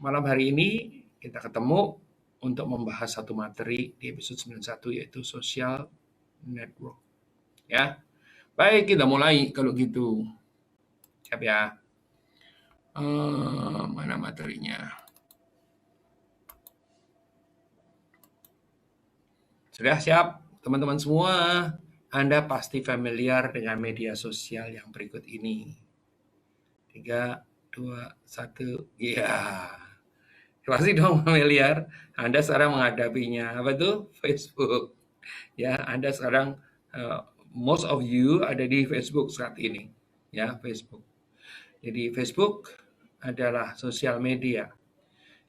malam hari ini kita ketemu untuk membahas satu materi di episode 91 yaitu social network. Ya, baik kita mulai kalau gitu. Siap ya. Mana materinya? Sudah siap teman-teman semua? Anda pasti familiar dengan media sosial yang berikut ini. 3, 2, 1, ya. Pasti dong familiar. Anda sekarang menghadapinya. Apa tuh? Facebook. Ya, Anda sekarang most of you ada di Facebook saat ini. Ya, Facebook. Jadi Facebook adalah sosial media.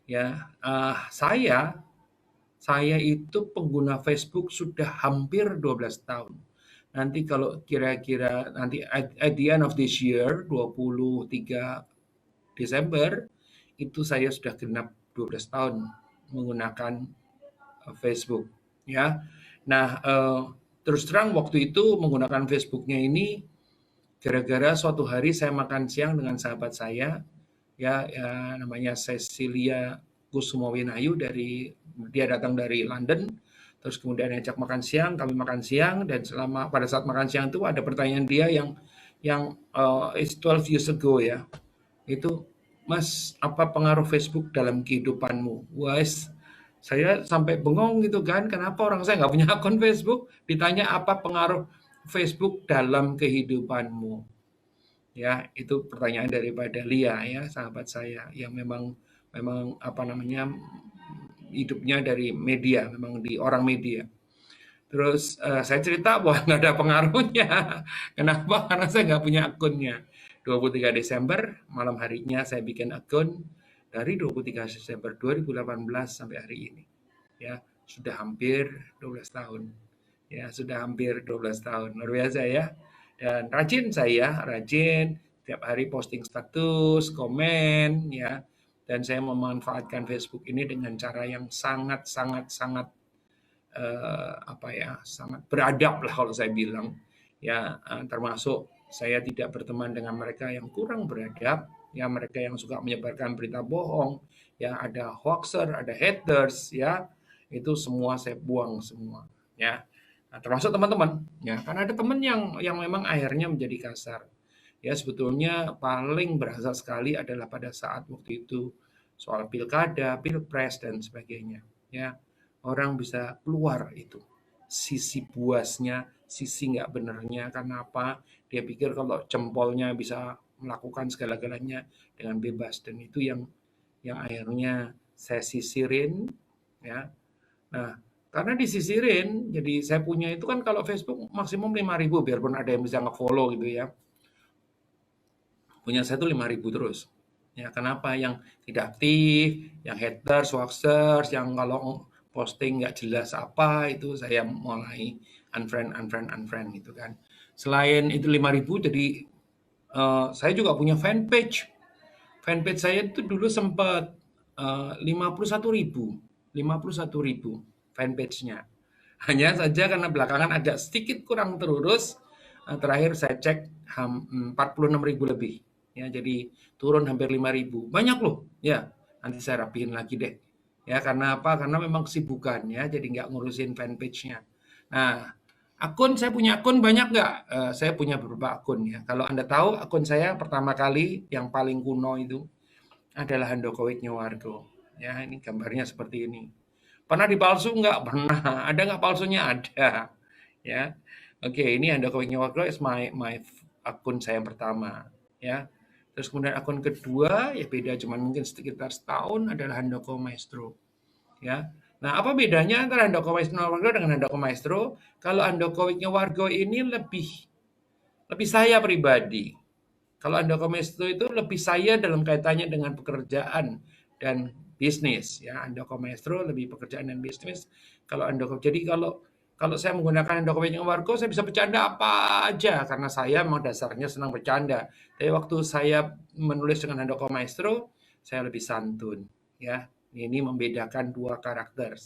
Ya, saya itu pengguna Facebook sudah hampir 12 tahun. Nanti kalau kira-kira nanti at the end of this year, 23 Desember, itu saya sudah genap 12 tahun menggunakan Facebook. Ya, nah terus terang waktu itu menggunakan Facebooknya ini gara-gara suatu hari saya makan siang dengan sahabat saya, ya namanya Cecilia Kusumowinayu dia datang dari London, terus kemudian ajak makan siang, kami makan siang, dan pada saat makan siang itu ada pertanyaan dia yang it's 12 years ago ya, itu Mas, apa pengaruh Facebook dalam kehidupanmu? Wes, saya sampai bengong gitu kan, kenapa orang saya nggak punya akun Facebook, ditanya apa pengaruh Facebook dalam kehidupanmu. Ya, itu pertanyaan daripada Lia ya, sahabat saya yang memang apa namanya hidupnya dari media, memang di orang media. Terus saya cerita bahwa nggak ada pengaruhnya. Kenapa? Karena saya nggak punya akunnya. 23 Desember malam harinya saya bikin akun dari 23 Desember 2018 sampai hari ini. Ya, sudah hampir 12 tahun. Ya, sudah hampir 12 tahun. Luar biasa ya. Dan rajin tiap hari posting status, komen ya. Dan saya memanfaatkan Facebook ini dengan cara yang sangat sangat beradab lah kalau saya bilang ya, termasuk saya tidak berteman dengan mereka yang kurang beradab ya, mereka yang suka menyebarkan berita bohong ya, ada hoaxer, ada haters ya, itu semua saya buang semua ya. Nah, termasuk teman-teman ya, karena ada teman yang memang akhirnya menjadi kasar ya. Sebetulnya paling berasa sekali adalah pada saat waktu itu soal pilkada, pilpres dan sebagainya ya. Orang bisa keluar itu sisi buasnya, sisi nggak benernya. Karena apa? Dia pikir kalau jempolnya bisa melakukan segala-galanya dengan bebas, dan itu yang akhirnya saya sisirin ya. Nah, karena disisirin, jadi saya punya itu kan kalau Facebook maksimum 5.000 biarpun ada yang bisa nge-follow gitu ya. Punya saya tuh 5.000 terus. Ya, kenapa? Yang tidak aktif, yang haters, hoaxers, yang kalau posting nggak jelas apa, itu saya mulai unfriend gitu kan. Selain itu 5.000, jadi saya juga punya fanpage. Fanpage saya itu dulu sempat 51.000 fanpage-nya. Hanya saja karena belakangan agak sedikit kurang terurus, terakhir saya cek 46.000 lebih. Ya, jadi turun hampir 5.000. Banyak loh. Ya, nanti saya rapihin lagi deh. Ya, karena apa? Karena memang kesibukan ya, jadi nggak ngurusin fanpage-nya. Nah, saya punya akun banyak nggak? Saya punya beberapa akun ya. Kalau Anda tahu, akun saya pertama kali yang paling kuno itu adalah Handoko Wijnyowargo. Ya, ini gambarnya seperti ini. Pernah dipalsu nggak? Pernah. Ada nggak palsunya? Ada. Ya. Oke, ini Handoko Wijnyowargo is my akun saya yang pertama. Ya. Terus kemudian akun kedua, ya beda cuman mungkin sekitar setahun, adalah Handoko Maestro. Ya. Nah, apa bedanya antara Handoko Wijnyowargo dengan Handoko Maestro? Kalau Handoko Wijnyowargo ini lebih saya pribadi. Kalau Handoko Maestro itu lebih saya dalam kaitannya dengan pekerjaan dan bisnis ya. Handoko Maestro lebih pekerjaan dan bisnis. Kalau Handoko, jadi kalau saya menggunakan Handoko Wijnyowargo, saya bisa bercanda apa aja karena saya memang dasarnya senang bercanda. Tapi waktu saya menulis dengan Handoko Maestro, saya lebih santun ya. Ini membedakan dua karakter.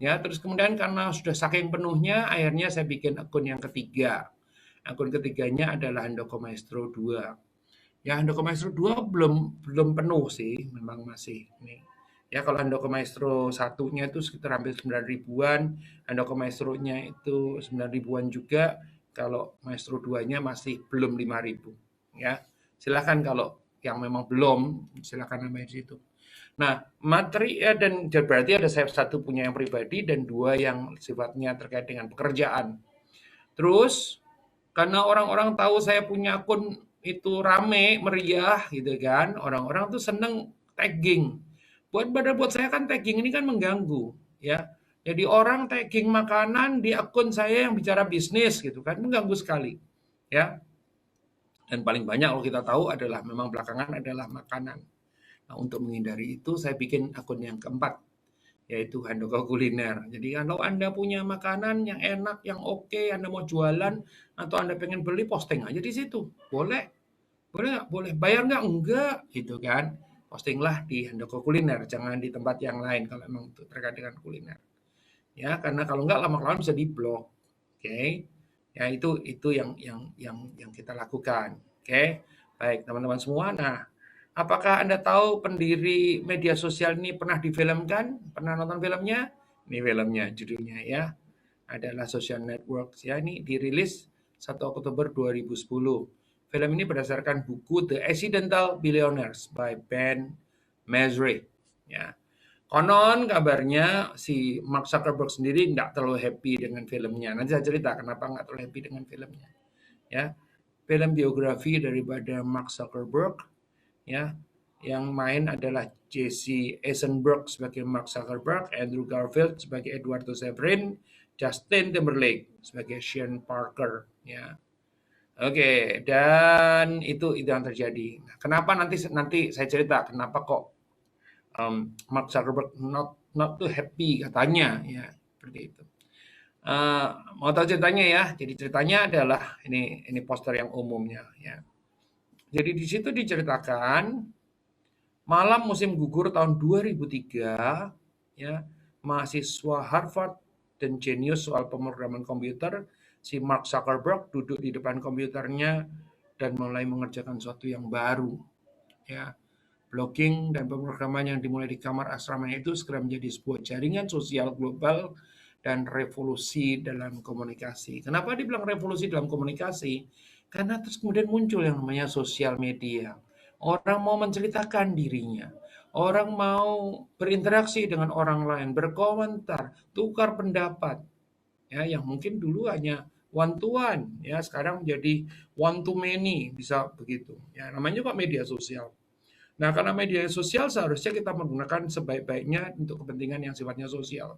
Ya, terus kemudian karena sudah saking penuhnya, akhirnya saya bikin akun yang ketiga. Akun ketiganya adalah Handoko Maestro 2. Ya Handoko Maestro 2 belum penuh sih, memang masih ini. Ya kalau Handoko Maestro satunya itu sekitar hampir 9 ribuan, Handoko Maestro-nya itu 9 ribuan juga, kalau Maestro 2-nya masih belum 5.000 ya. Silakan kalau yang memang belum, silakan namanya di situ. Nah, materi ya dan berarti ada saya satu punya yang pribadi dan dua yang sifatnya terkait dengan pekerjaan. Terus karena orang-orang tahu saya punya akun itu rame, meriah gitu kan, orang-orang tuh seneng tagging. Buat saya kan tagging ini kan mengganggu, ya. Jadi orang tagging makanan di akun saya yang bicara bisnis gitu kan, mengganggu sekali, ya. Dan paling banyak kalau kita tahu adalah memang belakangan adalah makanan. Nah, untuk menghindari itu saya bikin akun yang keempat, yaitu Handoko Kuliner. Jadi kalau Anda punya makanan yang enak, yang oke, Anda mau jualan, atau Anda pengen beli, posting aja di situ. Boleh, boleh nggak? Boleh. Bayar nggak? Enggak, gitu kan. Postinglah di Handoko Kuliner, jangan di tempat yang lain kalau memang itu terkait dengan kuliner. Ya, karena kalau nggak lama-kelamaan bisa diblok. Oke. Ya, itu yang kita lakukan. Oke. Baik, teman-teman semua. Nah, apakah Anda tahu pendiri media sosial ini pernah difilmkan? Pernah nonton filmnya? Ini filmnya, judulnya ya. Adalah Social Networks ya. Ini dirilis 1 Oktober 2010. Film ini berdasarkan buku The Accidental Billionaires by Ben Mesrich. Ya. Konon kabarnya si Mark Zuckerberg sendiri nggak terlalu happy dengan filmnya. Nanti saya cerita kenapa nggak terlalu happy dengan filmnya. Ya, film biografi daripada Mark Zuckerberg. Ya, yang main adalah Jesse Eisenberg sebagai Mark Zuckerberg, Andrew Garfield sebagai Eduardo Severin, Justin Timberlake sebagai Sean Parker. Ya, oke, dan itu yang terjadi. Nah, kenapa nanti nanti saya cerita kenapa kok Mark Zuckerberg not too happy katanya ya seperti itu. Mau tahu ceritanya ya? Jadi ceritanya adalah ini poster yang umumnya ya. Jadi di situ diceritakan malam musim gugur tahun 2003 ya, mahasiswa Harvard dan jenius soal pemrograman komputer si Mark Zuckerberg duduk di depan komputernya dan mulai mengerjakan sesuatu yang baru ya. Blogging dan pemrograman yang dimulai di kamar asramanya itu segera menjadi sebuah jaringan sosial global dan revolusi dalam komunikasi. Kenapa dibilang revolusi dalam komunikasi? Karena terus kemudian muncul yang namanya sosial media. Orang mau menceritakan dirinya. Orang mau berinteraksi dengan orang lain, berkomentar, tukar pendapat. Ya, yang mungkin dulu hanya one to one, ya sekarang menjadi one to many, bisa begitu. Ya, namanya juga media sosial. Nah, karena media sosial seharusnya kita menggunakan sebaik-baiknya untuk kepentingan yang sifatnya sosial.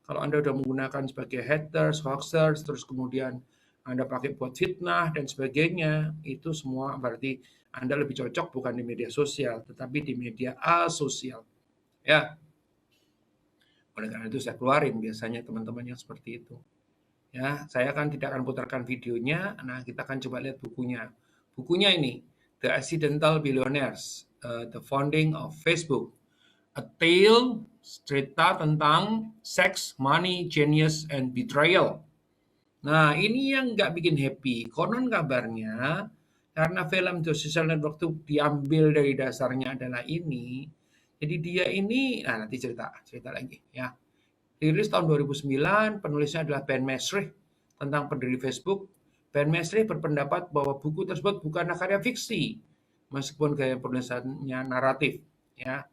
Kalau Anda sudah menggunakan sebagai haters, hoaxers, terus kemudian Anda pakai buat fitnah dan sebagainya, itu semua berarti Anda lebih cocok bukan di media sosial, tetapi di media asosial. Ya, oleh karena itu saya keluarin biasanya teman-teman yang seperti itu. Ya, saya kan tidak akan putarkan videonya. Nah, kita akan coba lihat bukunya. Bukunya ini, The Accidental Billionaires, The Founding of Facebook. A Tale, cerita tentang sex, money, genius, and betrayal. Nah, ini yang nggak bikin happy. Konon kabarnya, karena film The Social Network itu diambil dari dasarnya adalah ini, jadi dia ini, nah nanti cerita lagi ya. Dirilis tahun 2009, penulisnya adalah Ben Mesrich tentang pendiri Facebook. Ben Mesrich berpendapat bahwa buku tersebut bukanlah karya fiksi, meskipun gaya penulisannya naratif. Ya,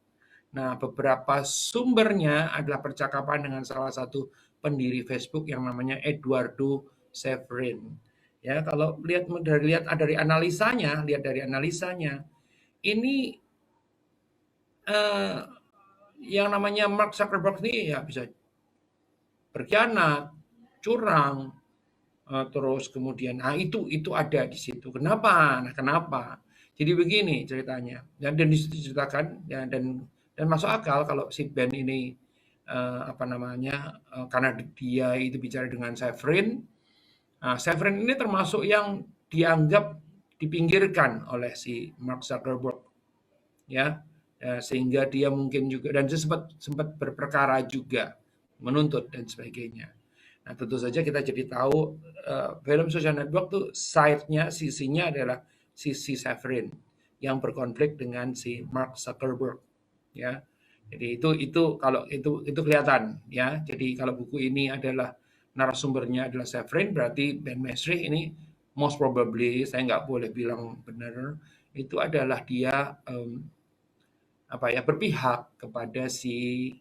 nah beberapa sumbernya adalah percakapan dengan salah satu pendiri Facebook yang namanya Eduardo Severin. Ya, kalau lihat dari analisanya, ini eh, yang namanya Mark Zuckerberg ini ya bisa berkhianat, curang, terus kemudian itu ada di situ. Kenapa? Nah, kenapa? Jadi begini ceritanya. Dan di situ diceritakan ya, dan masuk akal kalau si Ben ini apa namanya? Karena dia itu bicara dengan Severin. Nah, Severin ini termasuk yang dianggap dipinggirkan oleh si Mark Zuckerberg ya. Sehingga dia mungkin juga dan dia sempat berperkara juga menuntut dan sebagainya. Nah, tentu saja kita jadi tahu film Social Network tuh sisinya adalah sisi Severin. yang berkonflik dengan si Mark Zuckerberg, ya. Jadi itu kalau itu kelihatan, ya. Jadi kalau buku ini adalah narasumbernya adalah Severin, berarti Ben Mesrich ini most probably, saya nggak boleh bilang benar, itu adalah dia berpihak kepada si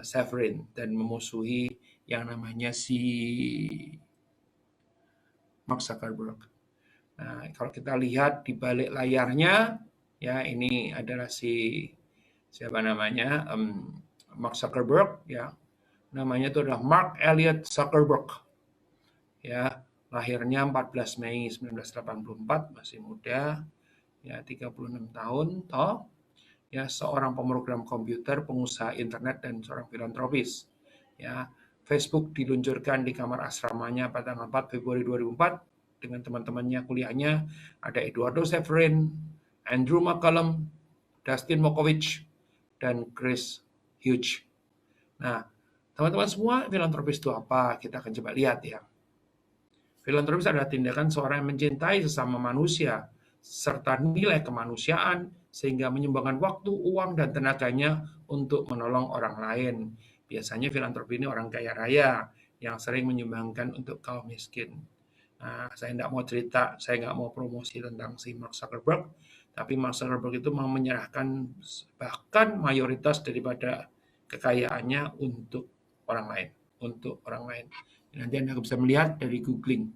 Severin dan memusuhi yang namanya si Mark Zuckerberg. Nah, kalau kita lihat di balik layarnya, ya ini adalah si siapa namanya Mark Zuckerberg, ya namanya itu adalah Mark Elliot Zuckerberg, ya lahirnya 14 Mei 1984, masih muda, ya 36 tahun, toh ya seorang pemrogram komputer, pengusaha internet dan seorang filantropis. Ya, Facebook diluncurkan di kamar asramanya pada tanggal 4 Februari 2004 dengan teman-temannya kuliahnya ada Eduardo Severin, Andrew McCallum, Dustin Moskovitz, dan Chris Hughes. Nah, teman-teman semua, filantropis itu apa? Kita akan coba lihat ya. Filantropis adalah tindakan seorang yang mencintai sesama manusia serta nilai kemanusiaan sehingga menyumbangkan waktu, uang, dan tenaganya untuk menolong orang lain. Biasanya filantropi ini orang kaya raya yang sering menyumbangkan untuk kaum miskin. Nah, saya tidak mau cerita, saya nggak mau promosi tentang si Mark Zuckerberg, tapi Mark Zuckerberg itu mau menyerahkan bahkan mayoritas daripada kekayaannya untuk orang lain, Nanti Anda bisa melihat dari googling,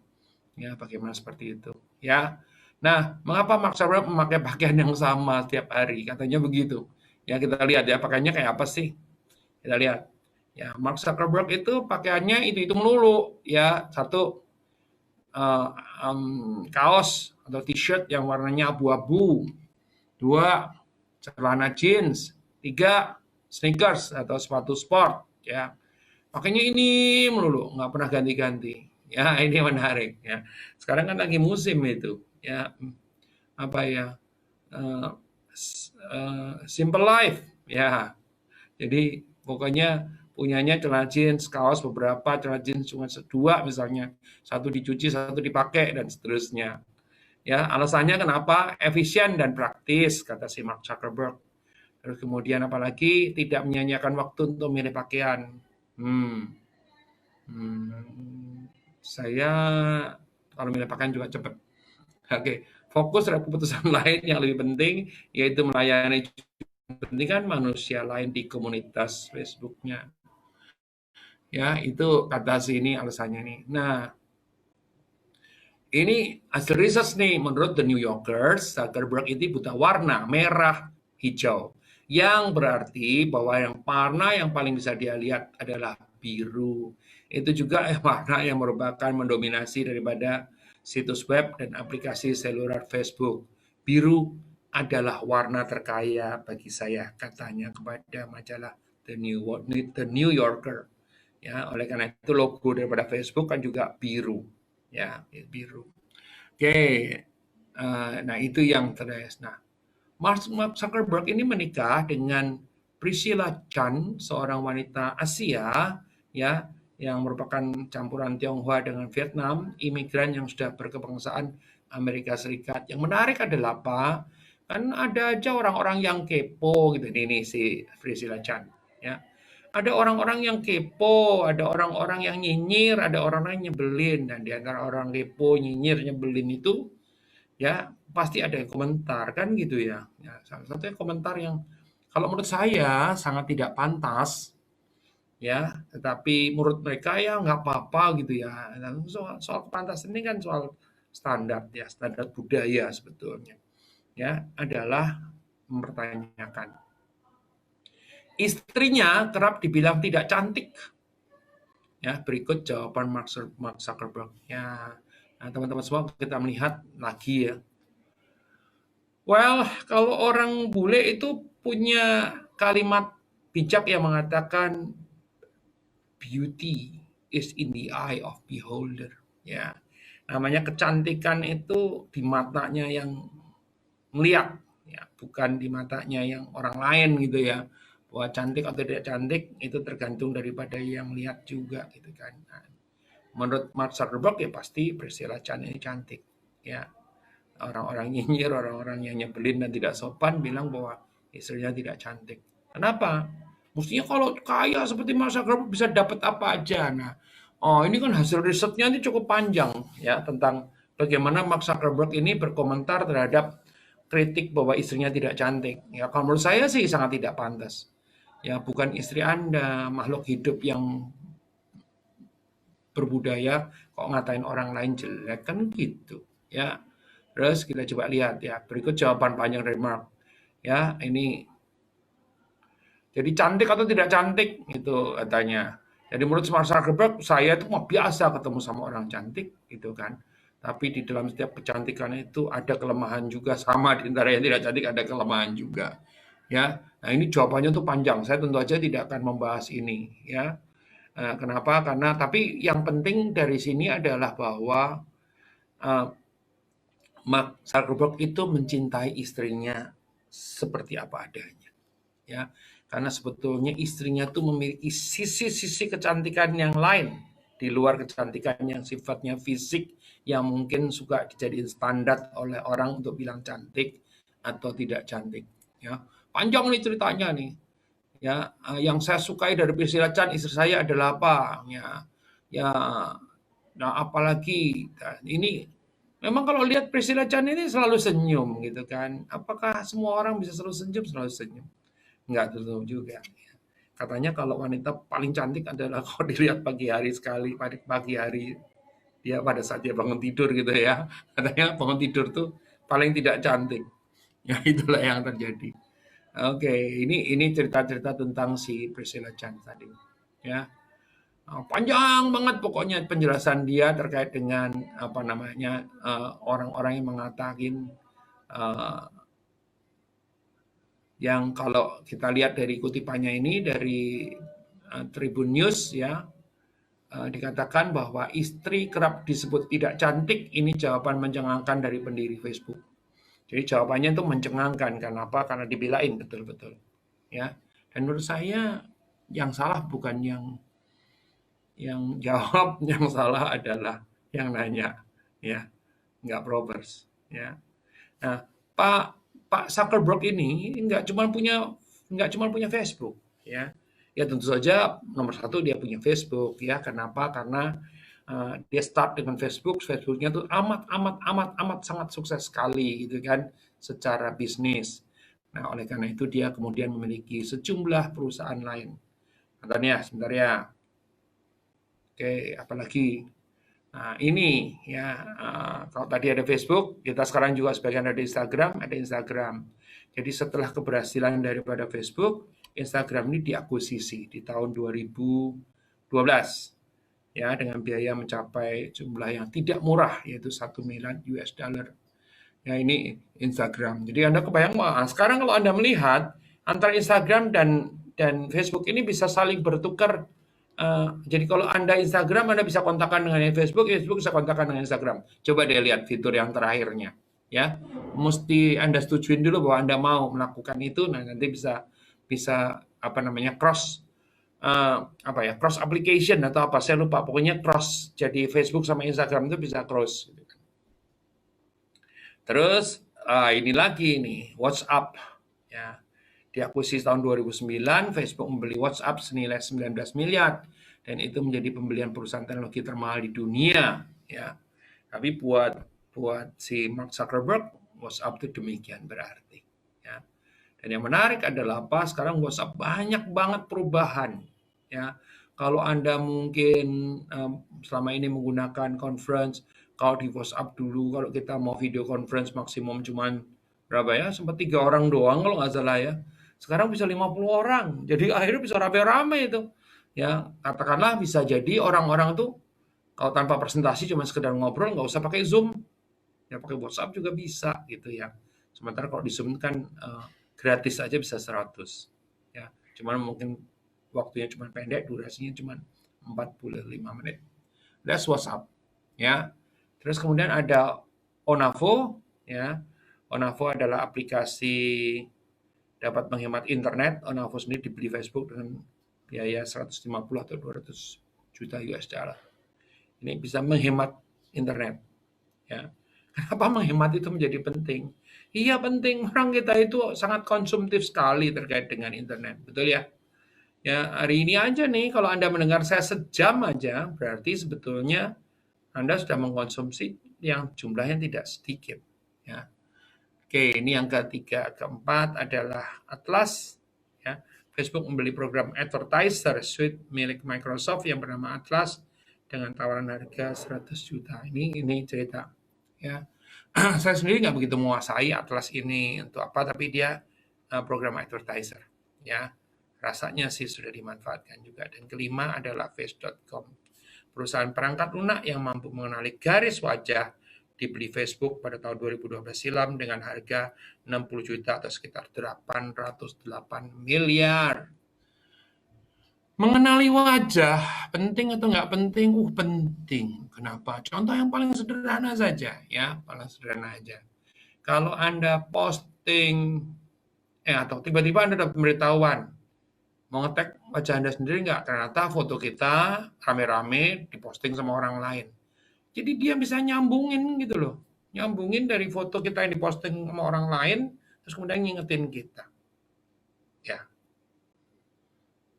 ya bagaimana seperti itu, ya. Nah, mengapa Mark Zuckerberg memakai pakaian yang sama setiap hari? Katanya begitu. Ya, kita lihat ya pakaiannya kayak apa sih? Kita lihat. Ya, Mark Zuckerberg itu pakaiannya itu melulu, ya. Satu, kaos atau t-shirt yang warnanya abu-abu. 2, celana jeans. 3, sneakers atau sepatu sport, ya. Pakainya ini melulu, nggak pernah ganti-ganti. Ya, ini menarik, ya. Sekarang kan lagi musim itu, ya. Apa ya? Simple life, ya. Jadi pokoknya punyanya celana jeans, kaos beberapa, celana jeans cuma 2 misalnya. 1 dicuci, 1 dipakai, dan seterusnya. Ya, alasannya kenapa? Efisien dan praktis, kata si Mark Zuckerberg. Terus kemudian apalagi tidak menyanyiakan waktu untuk milih pakaian. Saya kalau milih pakaian juga cepat. Oke, fokus pada keputusan lain yang lebih penting, yaitu melayani kepentingan manusia lain di komunitas Facebook-nya. Ya, itu kata sini alasannya nih. Nah, ini hasil riset nih, menurut The New Yorkers, Zuckerberg itu buta warna, merah, hijau. Yang berarti bahwa yang warna yang paling bisa dia lihat adalah biru. Itu juga warna yang merupakan mendominasi daripada situs web dan aplikasi seluler Facebook. Biru adalah warna terkaya bagi saya, katanya kepada majalah The New Yorker. Ya, oleh karena itu logo daripada Facebook kan juga biru. Ya, biru. Oke, nah itu yang terlihat. Nah, Mark Zuckerberg ini menikah dengan Priscilla Chan, seorang wanita Asia, ya, yang merupakan campuran Tionghoa dengan Vietnam, imigran yang sudah berkebangsaan Amerika Serikat. Yang menarik adalah apa? Kan ada aja orang-orang yang kepo gitu ini si Priscilla Chan, ya. Ada orang-orang yang kepo, ada orang-orang yang nyinyir, ada orang-orang yang nyebelin. Dan di antara orang kepo, nyinyir, nyebelin itu, ya pasti ada yang komentar, kan gitu ya. Ya, salah satunya komentar yang kalau menurut saya sangat tidak pantas, ya. Tetapi menurut mereka ya nggak apa-apa gitu ya. Dan soal kepantasan ini kan soal standar ya, standar budaya sebetulnya. Ya, adalah mempertanyakan. Istrinya kerap dibilang tidak cantik. Ya, berikut jawaban Mark Zuckerberg. Ya, nah, teman-teman semua kita melihat lagi ya. Well, kalau orang bule itu punya kalimat bijak yang mengatakan beauty is in the eye of beholder. Ya, namanya kecantikan itu di matanya yang melihat, ya, bukan di matanya yang orang lain gitu ya. Bahwa cantik atau tidak cantik itu tergantung daripada yang melihat juga gitu kan. Nah, menurut Mark Zuckerberg ya pasti Priscilla Chan ini cantik, ya. orang-orang nyinyir, orang-orang yang nyebelin dan tidak sopan bilang bahwa istrinya tidak cantik. Kenapa? Mestinya kalau kaya seperti Mark Zuckerberg bisa dapat apa aja. Nah, ini kan hasil risetnya ini cukup panjang ya tentang bagaimana Mark Zuckerberg ini berkomentar terhadap kritik bahwa istrinya tidak cantik. Ya, kalau menurut saya sih sangat tidak pantas. Ya, bukan istri Anda, makhluk hidup yang berbudaya kok ngatain orang lain jelek kan gitu ya. Terus kita coba lihat ya, berikut jawaban panjang dari Mark. Ya, ini jadi cantik atau tidak cantik itu katanya. Jadi menurut Mark Zuckerberg, saya itu mah biasa ketemu sama orang cantik gitu kan. Tapi di dalam setiap kecantikan itu ada kelemahan juga, sama di antara yang tidak cantik ada kelemahan juga. Ya. Nah, ini jawabannya tuh panjang. Saya tentu aja tidak akan membahas ini ya. Kenapa? Karena tapi yang penting dari sini adalah bahwa uh, Mark Zuckerberg itu mencintai istrinya seperti apa adanya, ya. Karena sebetulnya istrinya tuh memiliki sisi-sisi kecantikan yang lain di luar kecantikan yang sifatnya fisik yang mungkin suka dijadiin standar oleh orang untuk bilang cantik atau tidak cantik, ya. Panjang nih ceritanya nih. Ya, yang saya sukai dari Priscilla Chan istri saya adalah apa? Ya, ya, nah apalagi nah, ini memang kalau lihat Priscilla Chan ini selalu senyum gitu kan. Apakah semua orang bisa selalu senyum? Selalu senyum? Enggak tentu juga. Katanya kalau wanita paling cantik adalah kalau dilihat pagi hari sekali, pada pagi hari dia pada saat dia bangun tidur gitu ya. Katanya bangun tidur tuh paling tidak cantik. Ya itulah yang terjadi. Oke, ini cerita-cerita tentang si Priscilla Chan tadi. Ya, panjang banget pokoknya penjelasan dia terkait dengan apa namanya orang-orang yang mengatakan eh, yang kalau kita lihat dari kutipannya ini dari Tribun News ya dikatakan bahwa istri kerap disebut tidak cantik ini jawaban mencengangkan dari pendiri Facebook. Jadi jawabannya itu mencengangkan. Kenapa? Karena dibelain betul-betul. Ya. Dan menurut saya yang salah bukan yang jawab, yang salah adalah yang nanya. Ya, nggak probers. Ya. Nah, Pak Pak Zuckerberg ini nggak cuma punya Facebook. Ya. Ya tentu saja nomor satu dia punya Facebook. Ya, kenapa? Karena dia start dengan Facebook, Facebooknya tuh amat amat amat amat sangat sukses sekali gitu kan secara bisnis. Nah, oleh karena itu dia kemudian memiliki sejumlah perusahaan lain. Katanya, sebentar ya. Oke, apalagi. Nah, ini ya, kalau tadi ada Facebook, kita sekarang juga sebagian ada Instagram. Jadi setelah keberhasilan daripada Facebook, Instagram ini diakuisisi di tahun 2012 ya dengan biaya mencapai jumlah yang tidak murah yaitu 1 miliar US dollar. Ya ini Instagram. Jadi Anda kebayang sekarang kalau Anda melihat antara Instagram dan Facebook ini bisa saling bertukar. Jadi kalau Anda Instagram Anda bisa kontakkan dengan Facebook, Facebook bisa kontakkan dengan Instagram. Coba deh lihat fitur yang terakhirnya. Ya, mesti Anda setujuin dulu bahwa Anda mau melakukan itu. Nah nanti bisa apa namanya apa ya cross application atau apa saya lupa pokoknya cross jadi Facebook sama Instagram itu bisa cross. Terus ini lagi nih WhatsApp ya diakuisisi tahun 2009 Facebook membeli WhatsApp senilai 19 miliar dan itu menjadi pembelian perusahaan teknologi termahal di dunia ya. Tapi buat si Mark Zuckerberg WhatsApp itu demikian berarti ya. Dan yang menarik adalah apa? Sekarang WhatsApp banyak banget perubahan ya. Kalau Anda mungkin selama ini menggunakan conference, kalau di WhatsApp dulu kalau kita mau video conference maksimum cuman berapa ya? Sempat 3 orang doang kalau nggak salah ya. Sekarang bisa 50 orang. Jadi akhirnya bisa rame-rame itu. Ya, katakanlah bisa jadi orang-orang tuh kalau tanpa presentasi cuma sekedar ngobrol nggak usah pakai Zoom. Ya pakai WhatsApp juga bisa gitu ya. Sementara kalau di Zoom kan gratis aja bisa 100. Ya, cuman mungkin waktunya cuma pendek, durasinya cuma 45 menit. That's WhatsApp. Ya. Terus kemudian ada Onavo, ya. Onavo adalah aplikasi dapat menghemat internet. Onavo sendiri dibeli Facebook dengan biaya 150 atau 200 juta US dollar. Ini bisa menghemat internet, ya. Kenapa menghemat itu menjadi penting? Iya penting, orang kita itu sangat konsumtif sekali terkait dengan internet, betul ya? Ya, hari ini aja nih kalau Anda mendengar saya sejam aja, berarti sebetulnya Anda sudah mengkonsumsi yang jumlahnya tidak sedikit, ya. Oke, ini yang ketiga. Keempat adalah Atlas, ya. Facebook membeli program advertiser suite milik Microsoft yang bernama Atlas dengan tawaran harga 100 juta. Ini cerita, ya. Saya sendiri nggak begitu menguasai Atlas ini untuk apa, tapi dia program advertiser, ya. Rasanya sih sudah dimanfaatkan juga. Dan kelima adalah Face.com, perusahaan perangkat lunak yang mampu mengenali garis wajah, dibeli Facebook pada tahun 2012 silam dengan harga 60 juta atau sekitar 808 miliar. Mengenali wajah, penting atau nggak penting? Penting. Kenapa? Contoh yang paling sederhana saja, ya, paling sederhana aja. Kalau Anda posting, atau tiba-tiba Anda dapat pemberitahuan, mau ngetek wajah Anda sendiri nggak? Ternyata foto kita rame-rame diposting sama orang lain. Jadi dia bisa nyambungin gitu loh. Nyambungin dari foto kita yang diposting sama orang lain, terus kemudian ngingetin kita. Ya,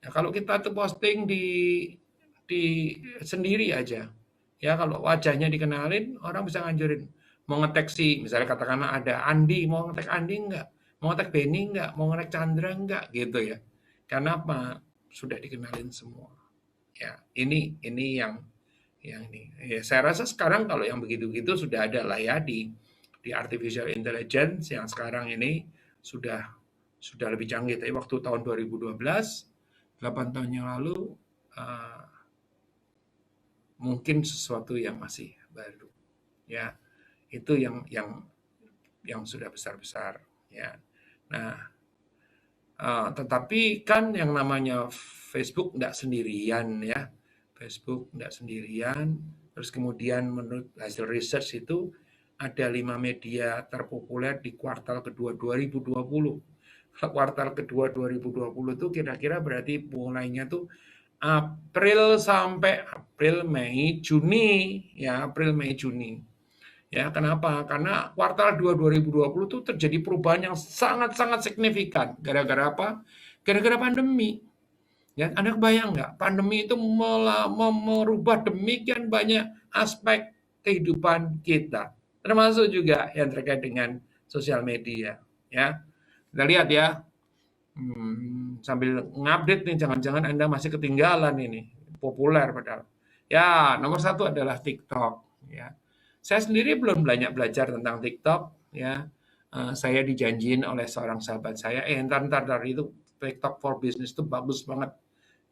nah, kalau kita tuh posting di sendiri aja, ya kalau wajahnya dikenalin, orang bisa nganjurin. Mau ngetek si, misalnya katakanlah ada Andi, mau ngetek Andi enggak? Mau ngetek Benny enggak? Mau ngetek Chandra enggak? Gitu ya. Karena apa? Sudah dikenalin semua. Ya, ini yang ini. Ya, saya rasa sekarang kalau yang begitu-begitu sudah ada lah ya di artificial intelligence yang sekarang ini sudah sudah lebih canggih. Tapi waktu tahun 2012, 8 tahun yang lalu, uh, mungkin sesuatu yang masih baru. Ya, itu yang sudah besar-besar. Ya, nah, tetapi kan yang namanya Facebook tidak sendirian ya. Facebook tidak sendirian. Terus kemudian menurut hasil research itu ada 5 media terpopuler di kuartal kedua 2020. Kuartal kedua 2020 itu kira-kira berarti mulainya tuh April sampai April, Mei, Juni, ya April, Mei, Juni. Ya, kenapa? Karena kuartal 2 2020 itu terjadi perubahan yang sangat-sangat signifikan. Gara-gara apa? Gara-gara pandemi. Ya, Anda kebayang nggak? Pandemi itu merubah demikian banyak aspek kehidupan kita. Termasuk juga yang terkait dengan sosial media. Ya, kita lihat ya. Sambil ngupdate nih, jangan-jangan Anda masih ketinggalan ini. Populer padahal. Ya, nomor satu adalah TikTok. Ya, saya sendiri belum banyak belajar tentang TikTok, ya. Saya dijanjiin oleh seorang sahabat saya, entar itu TikTok for Business itu bagus banget.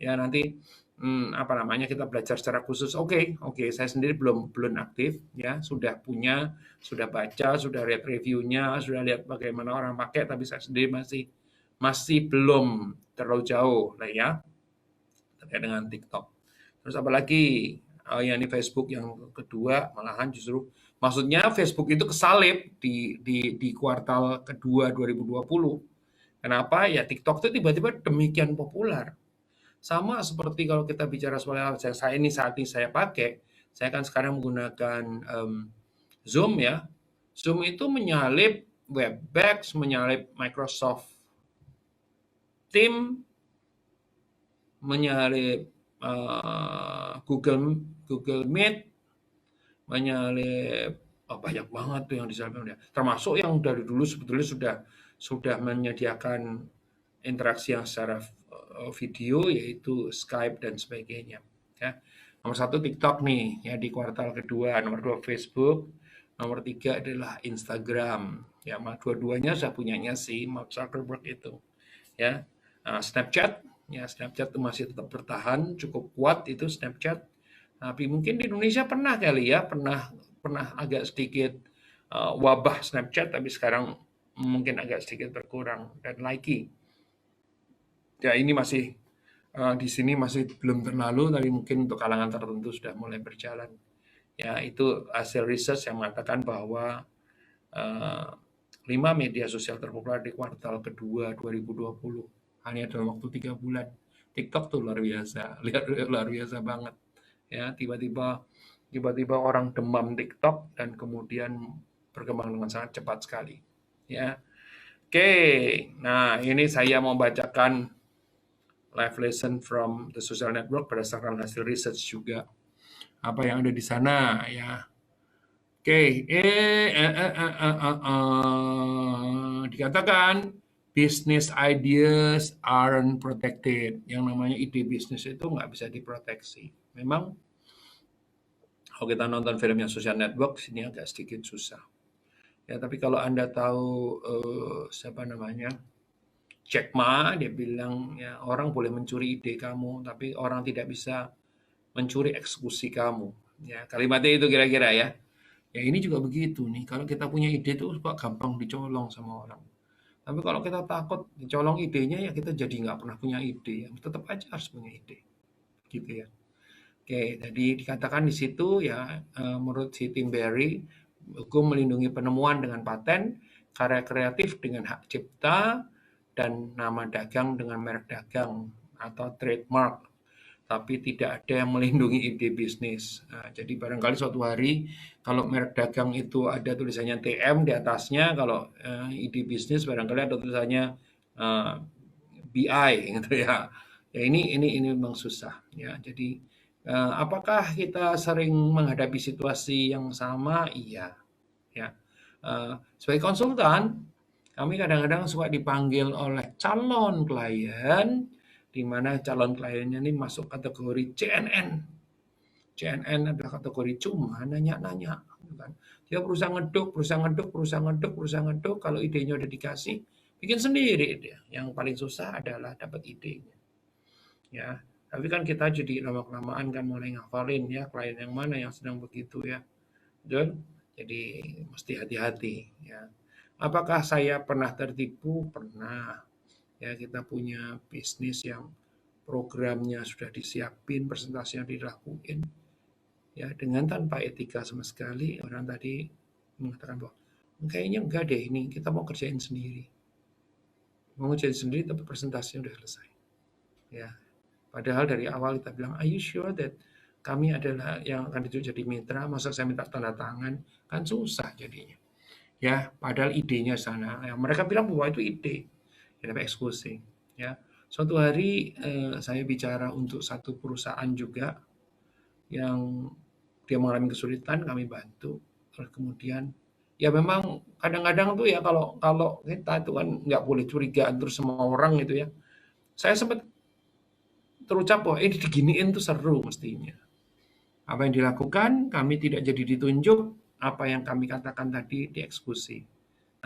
Ya nanti apa namanya kita belajar secara khusus. Oke, saya sendiri belum aktif, ya. Sudah baca, sudah lihat reviewnya, sudah lihat bagaimana orang pakai, tapi saya sendiri masih belum terlalu jauh lah ya terkait dengan TikTok. Terus apalagi yang di Facebook yang kedua malahan justru maksudnya Facebook itu kesalip di kuartal kedua 2020. Kenapa? Ya TikTok itu tiba-tiba demikian populer. Sama seperti kalau kita bicara soal saat ini saya pakai, saya kan sekarang menggunakan Zoom ya. Zoom itu menyalip Webex, menyalip Microsoft Team, menyalip Google Meet, menyalip banyak banget tuh yang disalipnya. Termasuk yang dari dulu sebetulnya sudah menyediakan interaksi yang secara video yaitu Skype dan sebagainya. Ya. Nomor satu TikTok nih ya di kuartal kedua, nomor dua Facebook, nomor tiga adalah Instagram. Ya, dua-duanya sudah punyanya si Mark Zuckerberg itu. Ya, Snapchat, ya Snapchat itu masih tetap bertahan cukup kuat itu Snapchat. Tapi mungkin di Indonesia pernah kali ya, pernah agak sedikit wabah Snapchat, tapi sekarang mungkin agak sedikit berkurang. Dan Likee, ya ini masih di sini masih belum terlalu, tapi mungkin untuk kalangan tertentu sudah mulai berjalan. Ya itu hasil research yang mengatakan bahwa 5 media sosial terpopuler di kuartal kedua 2020 hanya dalam waktu 3 bulan. TikTok tuh luar biasa, luar biasa banget. Ya tiba-tiba orang demam TikTok dan kemudian berkembang dengan sangat cepat sekali. Ya, oke. Nah, ini saya mau bacakan live lesson from the social network berdasarkan hasil research juga. Apa yang ada di sana ya. Oke, dikatakan business ideas aren't protected. Yang namanya ide bisnis itu nggak bisa diproteksi. Memang kalau kita nonton filmnya Social Network, sini agak sedikit susah. Ya, tapi kalau Anda tahu siapa namanya, Jack Ma, dia bilang ya orang boleh mencuri ide kamu, tapi orang tidak bisa mencuri eksekusi kamu. Ya, kalimatnya itu kira-kira ya. Ya ini juga begitu nih, kalau kita punya ide itu kok gampang dicolong sama orang. Tapi kalau kita takut dicolong idenya ya kita jadi nggak pernah punya ide, ya tetap aja harus punya ide, gitu ya. Oke, jadi dikatakan di situ ya menurut si Tim Berry, hukum melindungi penemuan dengan paten, karya kreatif dengan hak cipta, dan nama dagang dengan merek dagang atau trademark, tapi tidak ada yang melindungi ide bisnis. Nah, jadi barangkali suatu hari kalau merek dagang itu ada tulisannya TM di atasnya, kalau ide bisnis barangkali ada tulisannya eh, BI gitu ya. Ya ini memang susah ya. Jadi apakah kita sering menghadapi situasi yang sama? Iya, ya. Sebagai konsultan, kami kadang-kadang suka dipanggil oleh calon klien, di mana calon kliennya ini masuk kategori CNN. CNN adalah kategori cuma nanya-nanya, gitu kan. Dia berusaha ngeduk, berusaha ngeduk, berusaha ngeduk, berusaha ngeduk. Kalau idenya udah dikasih, bikin sendiri dia. Yang paling susah adalah dapat idenya. Ya, tapi kan kita jadi lama-kelamaan kan mulai ngafalin ya klien yang mana yang sedang begitu ya. Betul? Jadi mesti hati-hati ya. Apakah saya pernah tertipu? Pernah. Ya, kita punya bisnis yang programnya sudah disiapin, presentasinya dilakuin. Ya, dengan tanpa etika sama sekali, orang tadi mengatakan bahwa kayaknya enggak deh ini, kita mau kerjain sendiri. Mau kerjain sendiri tapi presentasinya udah selesai. Ya, padahal dari awal kita bilang, are you sure that kami adalah yang akan jadi mitra, masa saya minta tanda tangan, kan susah jadinya. Ya, padahal idenya sana. Ya, mereka bilang bahwa itu ide, ya, tapi eksekusi. Ya, suatu hari saya bicara untuk satu perusahaan juga yang dia mengalami kesulitan, kami bantu. Terus kemudian, ya memang kadang-kadang tuh ya kalau kalau kita itu kan nggak boleh curigaan terus semua orang gitu ya. Saya sempat terucap bahwa ini diginiin tuh seru mestinya. Apa yang dilakukan, kami tidak jadi ditunjuk, apa yang kami katakan tadi dieksekusi.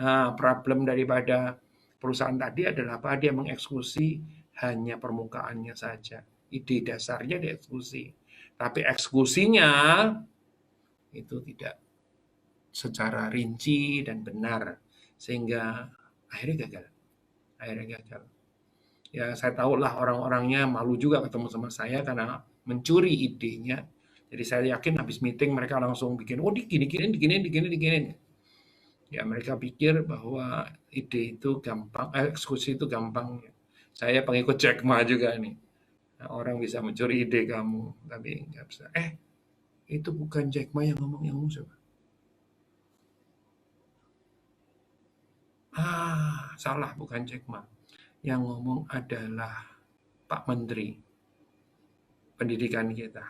Nah, problem daripada perusahaan tadi adalah apa? Dia mengeksekusi hanya permukaannya saja. Ide dasarnya dieksekusi. Tapi eksekusinya itu tidak secara rinci dan benar. Sehingga akhirnya gagal. Akhirnya gagal. Ya, saya tahulah orang-orangnya malu juga ketemu sama saya karena mencuri idenya. Jadi saya yakin habis meeting mereka langsung bikin, oh digini-gini, digini. Ya mereka pikir bahwa ide itu gampang, eksekusi itu gampang. Saya pengikut Jack Ma juga nih. Nah, orang bisa mencuri ide kamu, tapi nggak bisa. Itu bukan Jack Ma yang ngomong, yang ngomong siapa? Salah, bukan Jack Ma. Yang ngomong adalah Pak Menteri Pendidikan kita,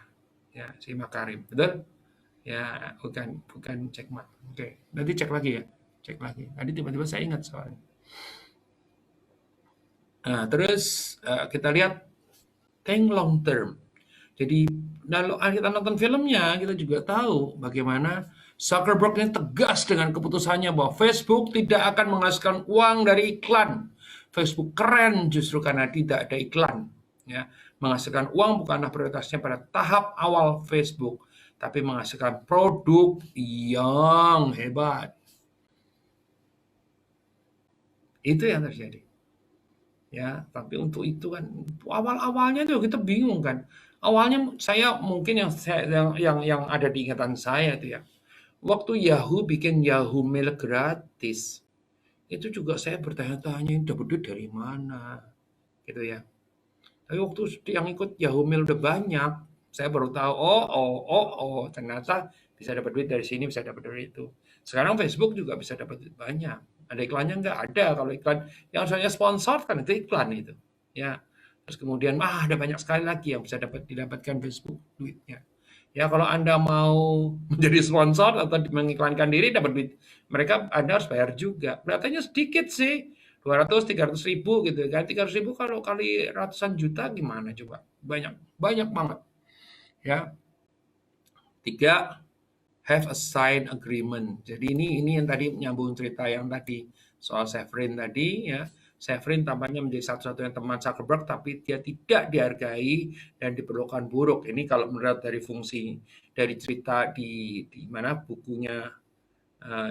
ya si Makarim, betul? Ya bukan Jack Ma. Oke, nanti cek lagi ya, cek lagi. Tadi tiba-tiba saya ingat soalnya. Nah, terus kita lihat think long term. Jadi kalau kita nonton filmnya, kita juga tahu bagaimana Zuckerberg ini tegas dengan keputusannya bahwa Facebook tidak akan menghasilkan uang dari iklan. Facebook keren justru karena tidak ada iklan. Ya, menghasilkan uang bukanlah prioritasnya pada tahap awal Facebook, tapi menghasilkan produk yang hebat. Itu yang terjadi. Ya, tapi untuk itu kan awal-awalnya tuh kita bingung kan. Awalnya saya mungkin yang ada di ingatan saya itu ya. Waktu Yahoo bikin Yahoo Mail gratis, itu juga saya bertanya-tanya ini dapat duit dari mana, gitu ya. Tapi waktu yang ikut Yahoo Mail udah banyak, saya baru tahu, ternyata Bisa dapat duit dari sini, bisa dapat dari itu. Sekarang Facebook juga bisa dapat duit banyak. Ada iklannya nggak? Ada. Kalau iklan yang soalnya sponsor kan itu iklan itu. Ya. Terus kemudian ada banyak sekali lagi yang bisa didapatkan Facebook duitnya. Ya kalau Anda mau menjadi sponsor atau mengiklankan diri dapat duit, Anda harus bayar juga. Kelihatannya sedikit sih, 200-300 ribu gitu kan. 300 ribu kalau kali ratusan juta gimana coba? Banyak banget. Ya. 3, have a signed agreement. Jadi ini yang tadi nyambung cerita yang tadi soal Severin tadi ya. Severin tampaknya menjadi satu-satunya teman Zuckerberg, tapi dia tidak dihargai dan diperlakukan buruk. Ini kalau menurut dari fungsi dari cerita di mana bukunya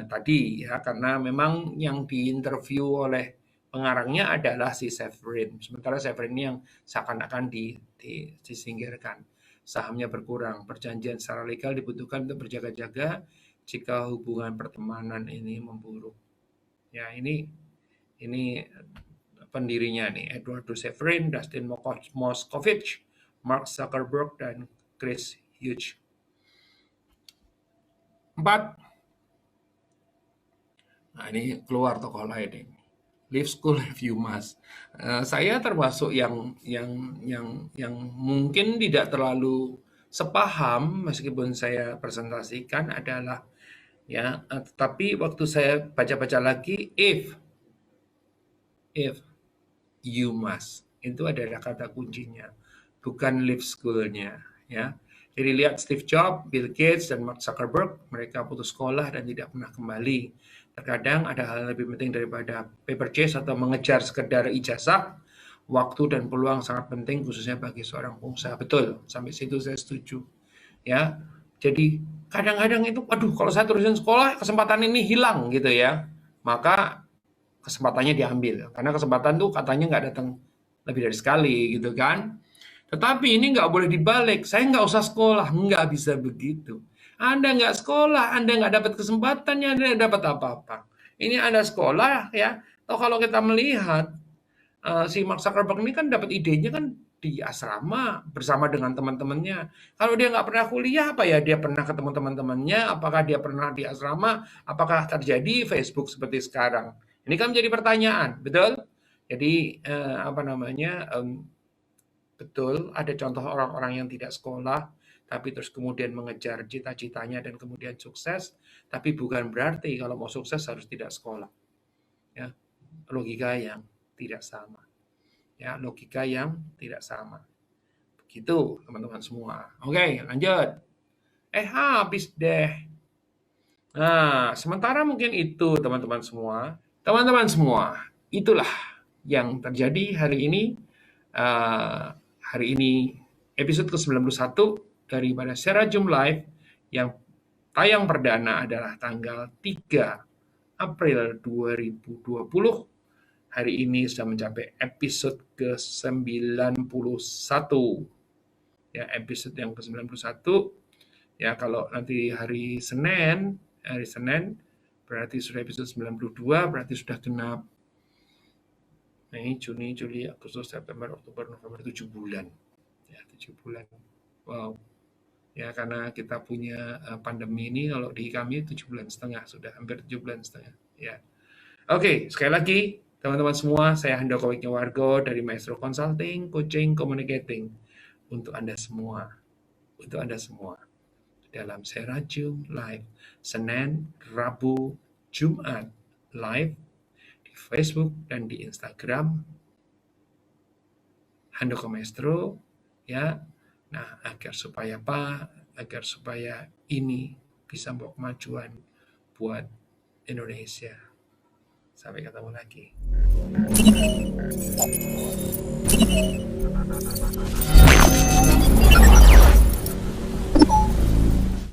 tadi ya, karena memang yang diinterview oleh pengarangnya adalah si Severin. Sementara Severin ini yang seakan-akan disingkirkan. Sahamnya berkurang. Perjanjian secara legal dibutuhkan untuk berjaga-jaga jika hubungan pertemanan ini memburuk. Ya, ini pendirinya nih, Edward Severin, Dustin Moskovich, Mark Zuckerberg, dan Chris Hughes. 4. Nah, ini keluar tokoh lain ini. Leave school if you must. Saya termasuk yang mungkin tidak terlalu sepaham meskipun saya presentasikan adalah ya, tapi waktu saya baca-baca lagi if you must itu adalah kata kuncinya, bukan leave school-nya ya. Jadi lihat Steve Jobs, Bill Gates, dan Mark Zuckerberg, mereka putus sekolah dan tidak pernah kembali. Terkadang ada hal lebih penting daripada paper chase atau mengejar sekedar ijazah. Waktu dan peluang sangat penting khususnya bagi seorang pengusaha. Betul, sampai situ saya setuju. Ya, jadi kadang-kadang itu, kalau saya terusin sekolah, kesempatan ini hilang gitu ya. Maka kesempatannya diambil. Karena kesempatan tuh katanya nggak datang lebih dari sekali gitu kan. Tetapi ini nggak boleh dibalik. Saya nggak usah sekolah, nggak bisa begitu. Anda nggak sekolah, Anda nggak dapat kesempatannya, Anda nggak dapat apa-apa. Ini Anda sekolah ya. Atau kalau kita melihat si Mark Zuckerberg ini kan dapat idenya kan di asrama bersama dengan teman-temannya. Kalau dia nggak pernah kuliah, apa ya dia pernah ketemu teman-temannya? Apakah dia pernah di asrama? Apakah terjadi Facebook seperti sekarang? Ini kan menjadi pertanyaan, betul? Jadi betul, ada contoh orang-orang yang tidak sekolah, tapi terus kemudian mengejar cita-citanya dan kemudian sukses, tapi bukan berarti kalau mau sukses harus tidak sekolah. Ya, logika yang tidak sama. Ya, logika yang tidak sama. Begitu, teman-teman semua. Oke, lanjut. Habis deh. Nah, sementara mungkin itu, teman-teman semua. Teman-teman semua, itulah yang terjadi hari ini. Hari ini episode ke-91 daripada Serajum Live yang tayang perdana adalah tanggal 3 April 2020. Hari ini sudah mencapai episode ke-91. Ya, episode yang ke-91. Ya, kalau nanti hari Senin berarti sudah episode 92, berarti sudah genap Mei, Juni, Juli, Agustus, September, Oktober, November, 7 bulan. Ya, 7 bulan. Wow. Ya, karena kita punya pandemi ini, kalau di kami 7 bulan setengah, sudah hampir 7 bulan setengah. Ya. Oke, sekali lagi, teman-teman semua, saya Handoko Wijnyowargo dari Maestro Consulting, Coaching, Communicating. Untuk Anda semua. Dalam Serajum Live, Senin, Rabu, Jumat, live, Facebook dan di Instagram Handoko Maestro ya. Nah, agar supaya ini bisa membawa kemajuan buat Indonesia. Sampai ketemu lagi.